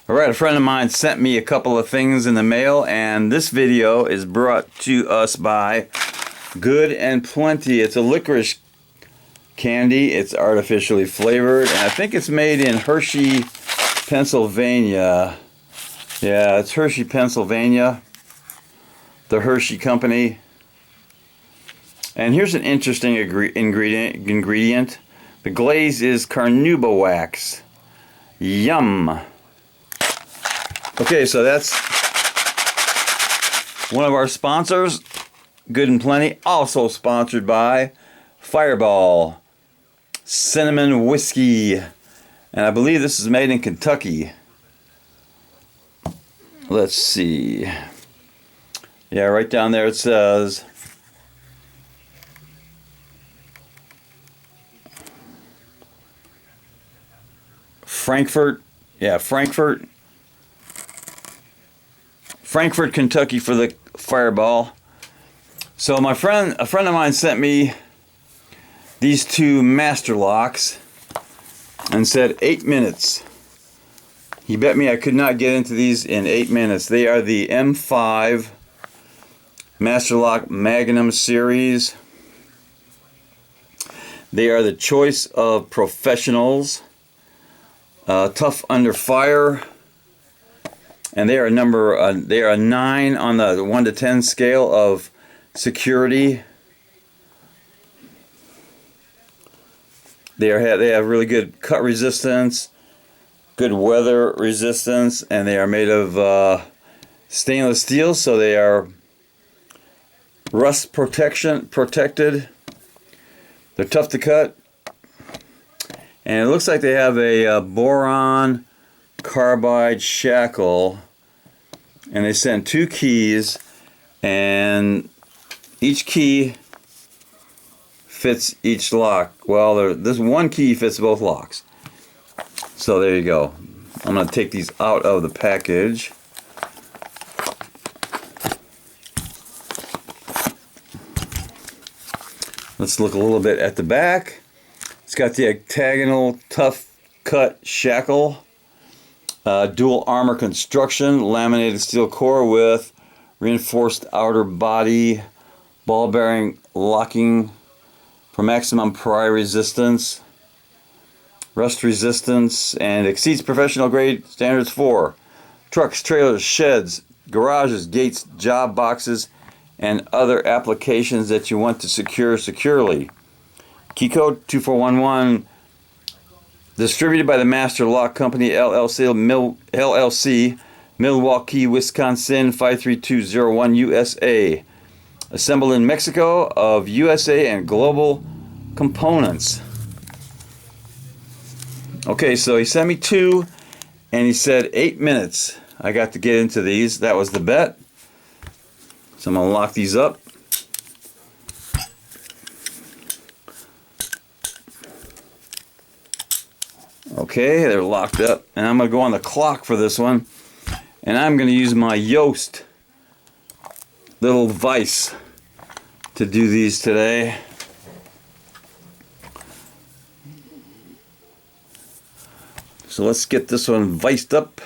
Alright, a friend of mine sent me a couple of things in the mail, and this video is brought to us by Good and Plenty. It's a licorice candy. It's artificially flavored, and I think it's made in Hershey, Pennsylvania. Yeah, it's Hershey, Pennsylvania. The Hershey Company. And here's an interesting ingredient. The glaze is carnauba wax. Yum! Okay, so that's one of our sponsors, Good and Plenty, also sponsored by Fireball Cinnamon Whiskey. And I believe this is made in Kentucky. Let's see. Yeah, right down there it says Frankfort. Yeah, Frankfort, Kentucky for the Fireball. So a friend of mine sent me these two master locks and said 8 minutes. He bet me I could not get into these in 8 minutes. They are the M5 Master Lock Magnum series. They are the choice of professionals. Tough under fire. And they are they are a 9 on the 1 to 10 scale of security. They have really good cut resistance, good weather resistance, and they are made of stainless steel, so they are rust protected. They're tough to cut, and it looks like they have a boron carbide shackle, and they sent 2 keys, and each key fits each lock. Well, this one key fits both locks. So there you go. I'm going to take these out of the package. Let's look a little bit at the back. It's got the octagonal tough cut shackle. Dual armor construction, laminated steel core with reinforced outer body, ball bearing locking for maximum pry resistance, rust resistance, and exceeds professional grade standards for trucks, trailers, sheds, garages, gates, job boxes, and other applications that you want to secure securely. Key code 2411. Distributed by the Master Lock Company, LLC, Milwaukee, Wisconsin, 53201 USA. Assembled in Mexico of USA and Global Components. Okay, so he sent me 2, and he said 8 minutes. I got to get into these. That was the bet. So I'm going to lock these up. Okay, they're locked up, and I'm going to go on the clock for this one, and I'm going to use my Yoast little vise to do these today. So let's get this one viced up,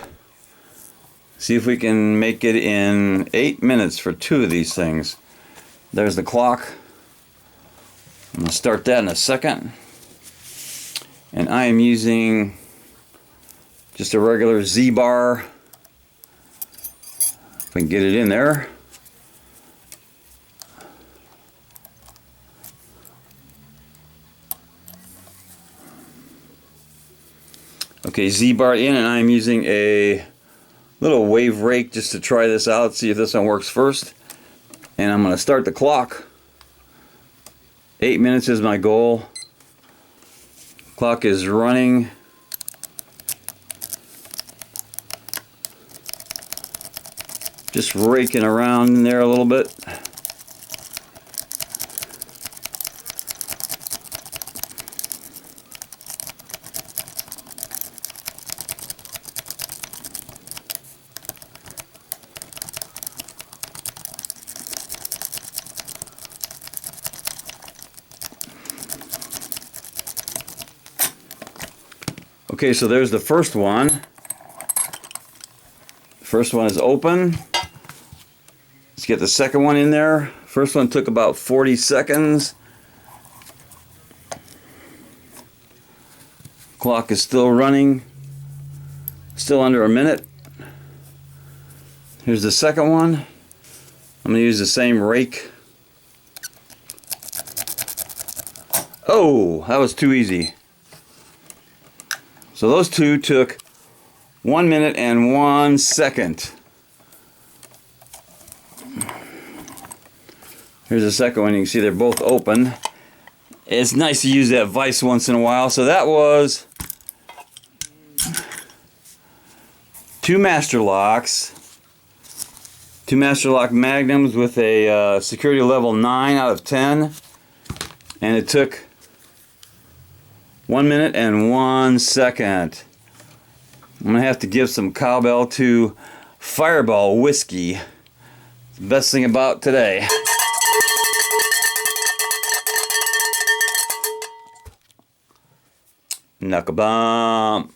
see if we can make it in 8 minutes for 2 of these things. There's the clock. I'm going to start that in a second. And I am using just a regular Z-bar. If we can get it in there. Okay, Z-bar in, and I'm using a little wave rake just to try this out, see if this one works first. And I'm going to start the clock. 8 minutes is my goal. Clock is running. Just raking around in there a little bit. Okay, so there's the first one. First one is open. Let's get the second one in there. First one took about 40 seconds. Clock is still running. Still under a minute. Here's the second one. I'm going to use the same rake. Oh, that was too easy. So those two took 1 minute and 1 second. Here's the second one. You can see they're both open. It's nice to use that vise once in a while. So that was 2 master locks. 2 master lock magnums with a security level 9 out of 10. And it took 1 minute and 1 second. I'm going to have to give some cowbell to Fireball Whiskey. It's the best thing about today. Knuckle bump.